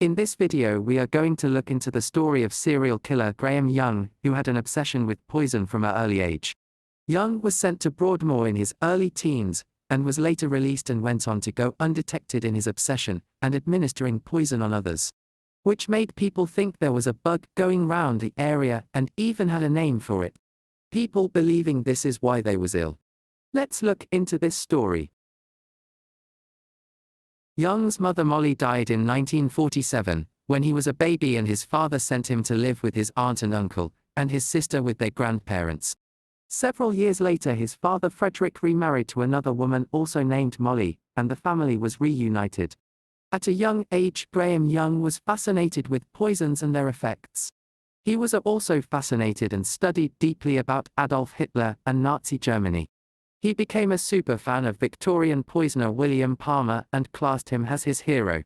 In this video we are going to look into the story of serial killer Graham Young, who had an obsession with poison from an early age. Young was sent to Broadmoor in his early teens, and was later released and went on to go undetected in his obsession, and administering poison on others. Which made people think there was a bug going round the area and even had a name for it. People believing this is why they was ill. Let's look into this story. Young's mother Molly died in 1947, when he was a baby, and his father sent him to live with his aunt and uncle, and his sister with their grandparents. Several years later his father Frederick remarried to another woman also named Molly, and the family was reunited. At a young age Graham Young was fascinated with poisons and their effects. He was also fascinated and studied deeply about Adolf Hitler and Nazi Germany. He became a super fan of Victorian poisoner William Palmer and classed him as his hero.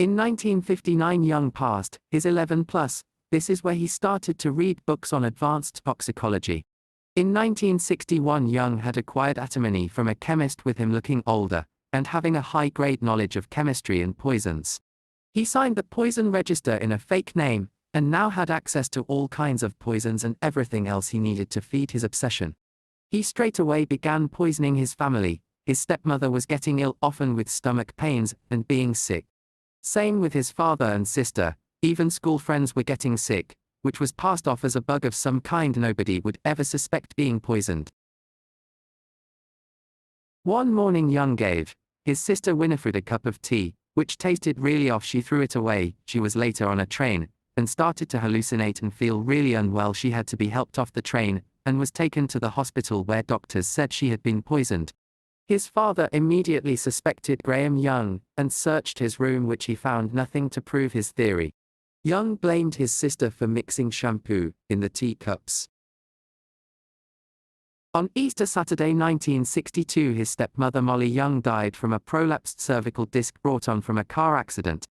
In 1959 Young passed his 11+. This is where he started to read books on advanced toxicology. In 1961 Young had acquired antimony from a chemist, with him looking older, and having a high-grade knowledge of chemistry and poisons. He signed the poison register in a fake name, and now had access to all kinds of poisons and everything else he needed to feed his obsession. He straight away began poisoning his family. His stepmother was getting ill, often with stomach pains and being sick. Same with his father and sister, even school friends were getting sick, which was passed off as a bug of some kind. Nobody would ever suspect being poisoned. One morning Young gave his sister Winifred a cup of tea, which tasted really off. She threw it away. She was later on a train, and started to hallucinate and feel really unwell. She had to be helped off the train, and was taken to the hospital where doctors said she had been poisoned. His father immediately suspected Graham Young, and searched his room, which he found nothing to prove his theory. Young blamed his sister for mixing shampoo in the teacups. On Easter Saturday 1962 his stepmother Molly Young died from a prolapsed cervical disc brought on from a car accident.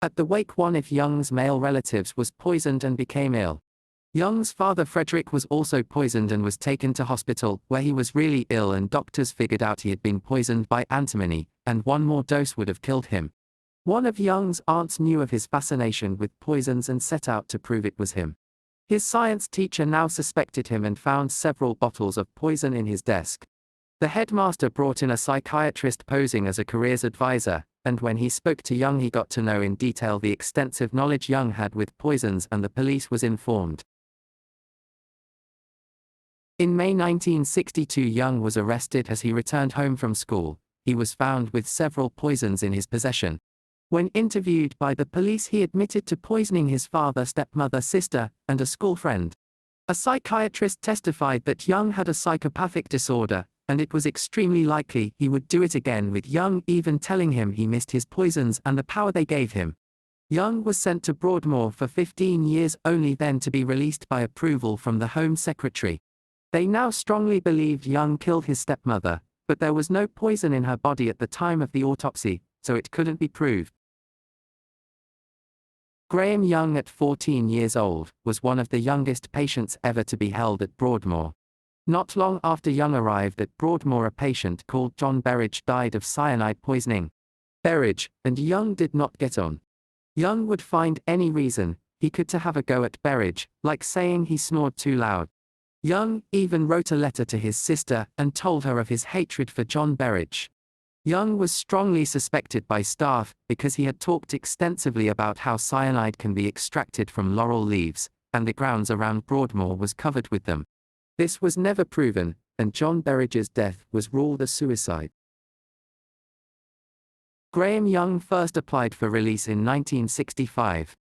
At the wake one of Young's male relatives was poisoned and became ill. Young's father Frederick was also poisoned and was taken to hospital, where he was really ill, and doctors figured out he had been poisoned by antimony, and one more dose would have killed him. One of Young's aunts knew of his fascination with poisons and set out to prove it was him. His science teacher now suspected him and found several bottles of poison in his desk. The headmaster brought in a psychiatrist posing as a careers advisor, and when he spoke to Young he got to know in detail the extensive knowledge Young had with poisons, and the police was informed. In May 1962 Young was arrested as he returned home from school. He was found with several poisons in his possession. When interviewed by the police he admitted to poisoning his father, stepmother, sister, and a school friend. A psychiatrist testified that Young had a psychopathic disorder, and it was extremely likely he would do it again, with Young even telling him he missed his poisons and the power they gave him. Young was sent to Broadmoor for 15 years, only then to be released by approval from the Home Secretary. They now strongly believed Young killed his stepmother, but there was no poison in her body at the time of the autopsy, so it couldn't be proved. Graham Young, at 14 years old, was one of the youngest patients ever to be held at Broadmoor. Not long after Young arrived at Broadmoor, a patient called John Briggs died of cyanide poisoning. Briggs and Young did not get on. Young would find any reason he could to have a go at Briggs, like saying he snored too loud. Young even wrote a letter to his sister and told her of his hatred for John Briggs. Young was strongly suspected by staff because he had talked extensively about how cyanide can be extracted from laurel leaves, and the grounds around Broadmoor was covered with them. This was never proven, and John Briggs' death was ruled a suicide. Graham Young first applied for release in 1965.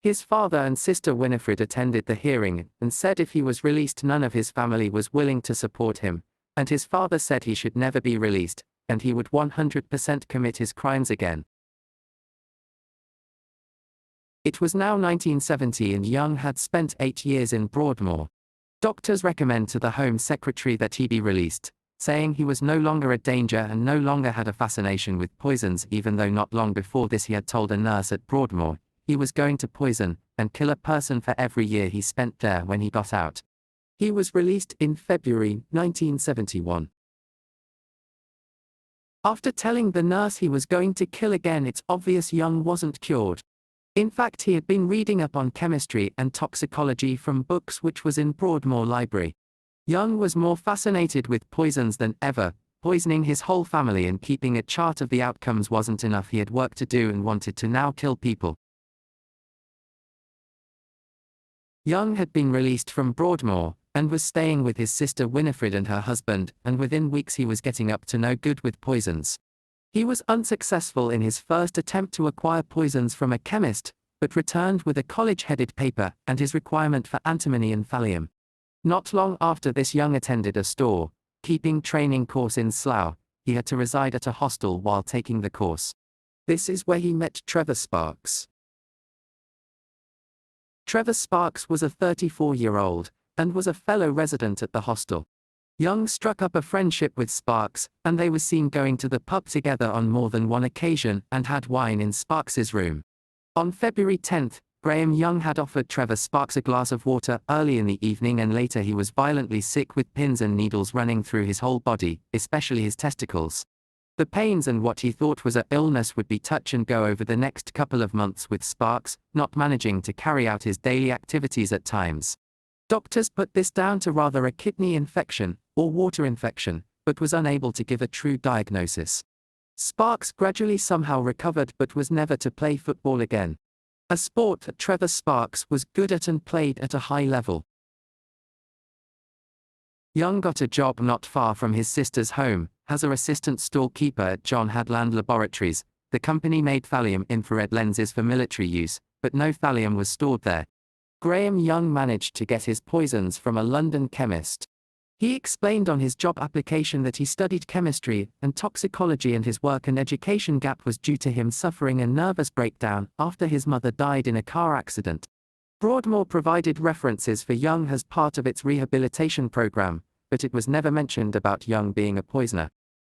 His father and sister Winifred attended the hearing and said if he was released none of his family was willing to support him, and his father said he should never be released, and he would 100% commit his crimes again. It was now 1970 and Young had spent 8 years in Broadmoor. Doctors recommend to the Home Secretary that he be released, saying he was no longer a danger and no longer had a fascination with poisons, even though not long before this he had told a nurse at Broadmoor he was going to poison and kill a person for every year he spent there when he got out. He was released in February 1971. After telling the nurse he was going to kill again, it's obvious Young wasn't cured. In fact, he had been reading up on chemistry and toxicology from books which was in Broadmoor Library. Young was more fascinated with poisons than ever. Poisoning his whole family and keeping a chart of the outcomes wasn't enough. He had work to do and wanted to now kill people. Young had been released from Broadmoor, and was staying with his sister Winifred and her husband, and within weeks he was getting up to no good with poisons. He was unsuccessful in his first attempt to acquire poisons from a chemist, but returned with a college-headed paper and his requirement for antimony and thallium. Not long after this, Young attended a store-keeping training course in Slough. He had to reside at a hostel while taking the course. This is where he met Trevor Sparks. Trevor Sparks was a 34-year-old, and was a fellow resident at the hostel. Young struck up a friendship with Sparks, and they were seen going to the pub together on more than one occasion and had wine in Sparks's room. On February 10, Graham Young had offered Trevor Sparks a glass of water early in the evening, and later he was violently sick with pins and needles running through his whole body, especially his testicles. The pains and what he thought was an illness would be touch and go over the next couple of months, with Sparks not managing to carry out his daily activities at times. Doctors put this down to rather a kidney infection, or water infection, but was unable to give a true diagnosis. Sparks gradually somehow recovered but was never to play football again. A sport that Trevor Sparks was good at and played at a high level. Young got a job not far from his sister's home, as an assistant storekeeper at John Hadland Laboratories. The company made thallium infrared lenses for military use, but no thallium was stored there. Graham Young managed to get his poisons from a London chemist. He explained on his job application that he studied chemistry and toxicology, and his work and education gap was due to him suffering a nervous breakdown after his mother died in a car accident. Broadmoor provided references for Young as part of its rehabilitation program, but it was never mentioned about Young being a poisoner.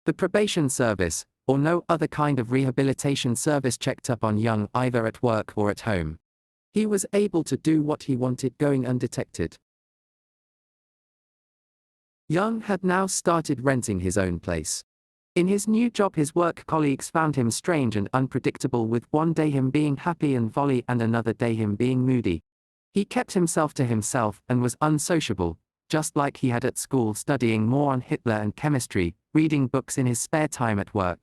The probation service, or no other kind of rehabilitation service, checked up on Young either at work or at home. He was able to do what he wanted going undetected. Young had now started renting his own place. In his new job, his work colleagues found him strange and unpredictable, with one day him being happy and volley and another day him being moody. He kept himself to himself and was unsociable, just like he had at school, studying more on Hitler and chemistry, reading books in his spare time at work.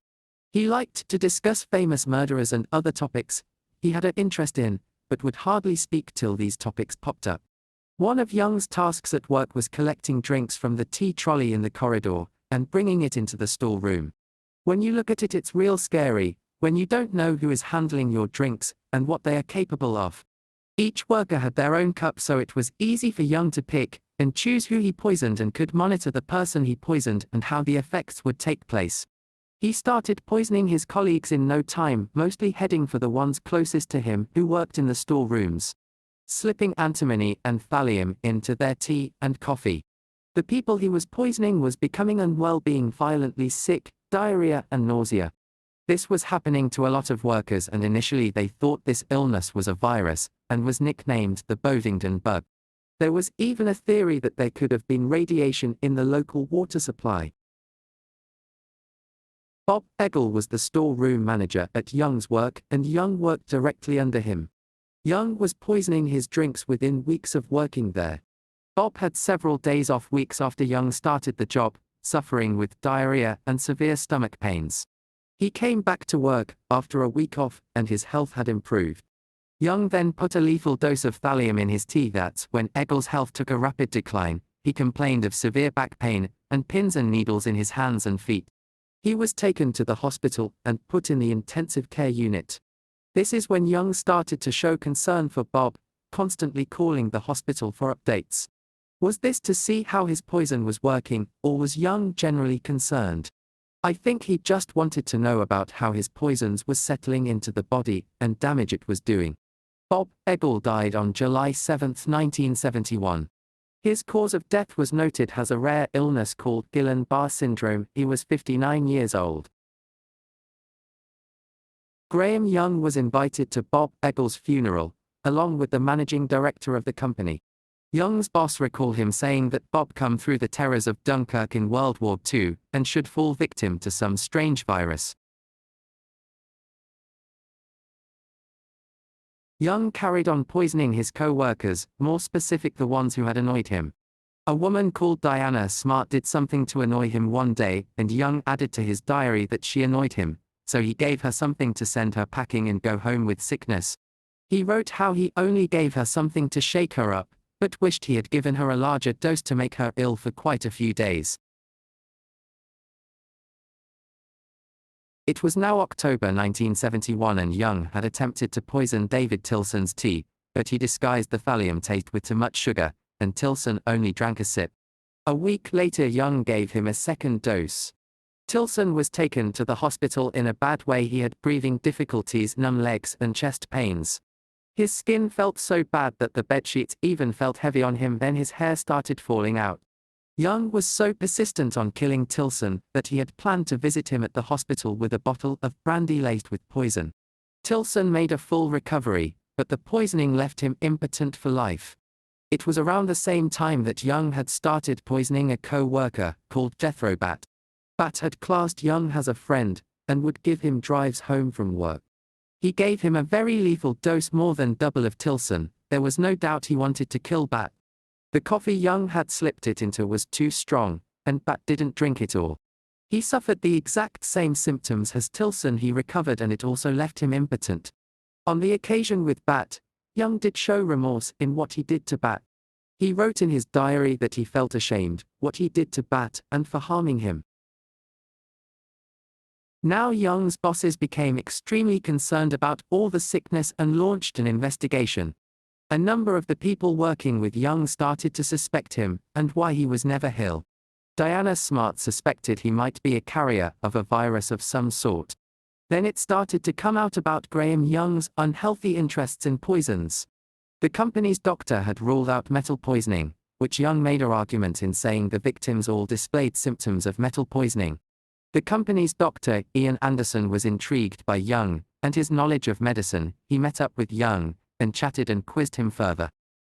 He liked to discuss famous murderers and other topics he had an interest in, but would hardly speak till these topics popped up. One of Young's tasks at work was collecting drinks from the tea trolley in the corridor and bringing it into the storeroom. When you look at it, it's real scary, when you don't know who is handling your drinks and what they are capable of. Each worker had their own cup, so it was easy for Young to pick and choose who he poisoned, and could monitor the person he poisoned and how the effects would take place. He started poisoning his colleagues in no time, mostly heading for the ones closest to him who worked in the storerooms, slipping antimony and thallium into their tea and coffee. The people he was poisoning was becoming unwell, being violently sick, diarrhea and nausea. This was happening to a lot of workers, and initially they thought this illness was a virus, and was nicknamed the Bovingdon bug. There was even a theory that there could have been radiation in the local water supply. Bob Eggle was the storeroom manager at Young's work, and Young worked directly under him. Young was poisoning his drinks within weeks of working there. Bob had several days off weeks after Young started the job, suffering with diarrhea and severe stomach pains. He came back to work after a week off, and his health had improved. Young then put a lethal dose of thallium in his tea. That's when Eggle's health took a rapid decline. He complained of severe back pain and pins and needles in his hands and feet. He was taken to the hospital and put in the intensive care unit. This is when Young started to show concern for Bob, constantly calling the hospital for updates. Was this to see how his poison was working, or was Young generally concerned? I think he just wanted to know about how his poisons were settling into the body and damage it was doing. Bob Ebbell died on July 7, 1971. His cause of death was noted as a rare illness called Guillain-Barré syndrome. He was 59 years old. Graham Young was invited to Bob Eggle's funeral, along with the managing director of the company. Young's boss recalled him saying that Bob come through the terrors of Dunkirk in World War II and should fall victim to some strange virus. Young carried on poisoning his co-workers, more specific the ones who had annoyed him. A woman called Diana Smart did something to annoy him one day, and Young added to his diary that she annoyed him, so he gave her something to send her packing and go home with sickness. He wrote how he only gave her something to shake her up, but wished he had given her a larger dose to make her ill for quite a few days. It was now October 1971 and Young had attempted to poison David Tilson's tea, but he disguised the thallium taste with too much sugar, and Tilson only drank a sip. A week later Young gave him a second dose. Tilson was taken to the hospital in a bad way. He had breathing difficulties, numb legs and chest pains. His skin felt so bad that the bedsheets even felt heavy on him. Then his hair started falling out. Young was so persistent on killing Tilson that he had planned to visit him at the hospital with a bottle of brandy laced with poison. Tilson made a full recovery, but the poisoning left him impotent for life. It was around the same time that Young had started poisoning a co-worker called Jethro Bat. Bat had classed Young as a friend and would give him drives home from work. He gave him a very lethal dose, more than double of Tilson. There was no doubt he wanted to kill Bat. The coffee Young had slipped it into was too strong, and Bat didn't drink it all. He suffered the exact same symptoms as Tilson. He recovered and it also left him impotent. On the occasion with Bat, Young did show remorse in what he did to Bat. He wrote in his diary that he felt ashamed what he did to Bat and for harming him. Now Young's bosses became extremely concerned about all the sickness and launched an investigation. A number of the people working with Young started to suspect him, and why he was never ill. Diana Smart suspected he might be a carrier of a virus of some sort. Then it started to come out about Graham Young's unhealthy interests in poisons. The company's doctor had ruled out metal poisoning, which Young made an argument in saying the victims all displayed symptoms of metal poisoning. The company's doctor, Ian Anderson, was intrigued by Young and his knowledge of medicine. He met up with Young and chatted and quizzed him further.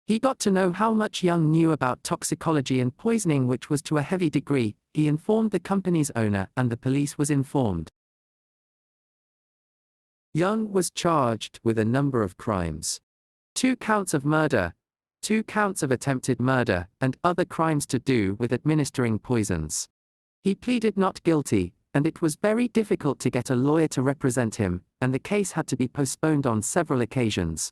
He got to know how much Young knew about toxicology and poisoning, which was to a heavy degree. He informed the company's owner and the police was informed. Young was charged with a number of crimes. 2 counts of murder, 2 counts of attempted murder, and other crimes to do with administering poisons. He pleaded not guilty, and it was very difficult to get a lawyer to represent him, and the case had to be postponed on several occasions.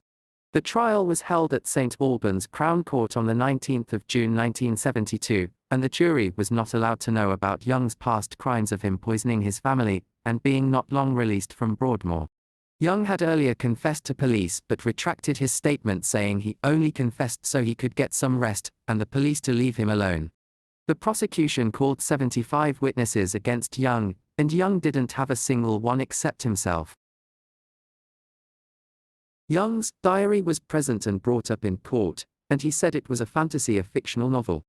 The trial was held at St. Albans Crown Court on the 19th of June 1972, and the jury was not allowed to know about Young's past crimes of him poisoning his family, and being not long released from Broadmoor. Young had earlier confessed to police but retracted his statement, saying he only confessed so he could get some rest, and the police to leave him alone. The prosecution called 75 witnesses against Young, and Young didn't have a single one except himself. Young's diary was present and brought up in court, and he said it was a fantasy, a fictional novel.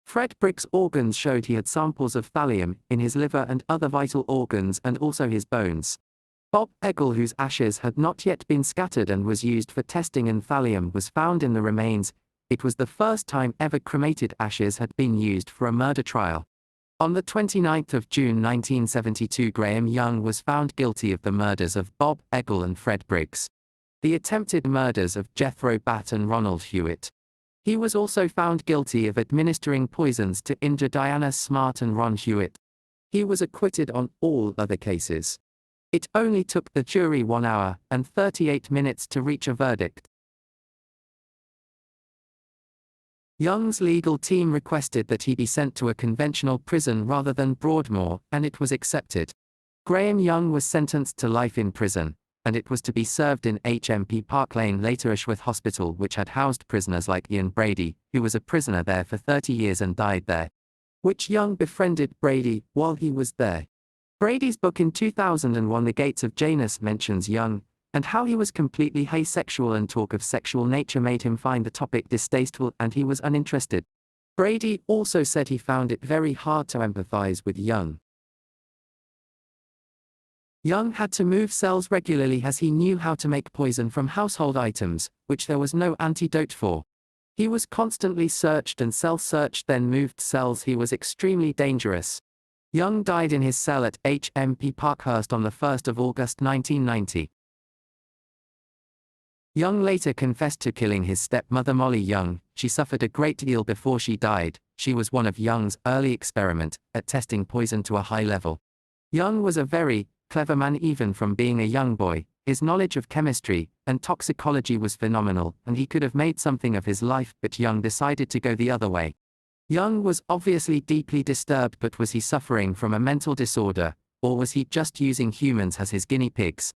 Fred Briggs' organs showed he had samples of thallium in his liver and other vital organs, and also his bones. Bob Eggle, whose ashes had not yet been scattered and was used for testing, and thallium was found in the remains. It was the first time ever cremated ashes had been used for a murder trial. On the 29th of June 1972, Graham Young was found guilty of the murders of Bob Eggle and Fred Briggs. The attempted murders of Jethro Bat and Ronald Hewitt. He was also found guilty of administering poisons to injure Diana Smart and Ron Hewitt. He was acquitted on all other cases. It only took the jury 1 hour and 38 minutes to reach a verdict. Young's legal team requested that he be sent to a conventional prison rather than Broadmoor, and it was accepted. Graham Young was sentenced to life in prison, and it was to be served in HMP Park Lane, later Ashworth Hospital, which had housed prisoners like Ian Brady, who was a prisoner there for 30 years and died there. Which Young befriended Brady while he was there. Brady's book in 2001, The Gates of Janus, mentions Young, and how he was completely asexual, and talk of sexual nature made him find the topic distasteful and he was uninterested. Brady also said he found it very hard to empathize with Young. Young had to move cells regularly as he knew how to make poison from household items, which there was no antidote for. He was constantly searched and cell-searched, then moved cells. He was extremely dangerous. Young died in his cell at HMP Parkhurst on the 1st of August 1990. Young later confessed to killing his stepmother Molly Young. She suffered a great deal before she died. She was one of Young's early experiment at testing poison to a high level. Young was a very clever man even from being a young boy. His knowledge of chemistry and toxicology was phenomenal, and he could have made something of his life, but Young decided to go the other way. Young was obviously deeply disturbed, but was he suffering from a mental disorder, or was he just using humans as his guinea pigs?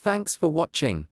Thanks for watching.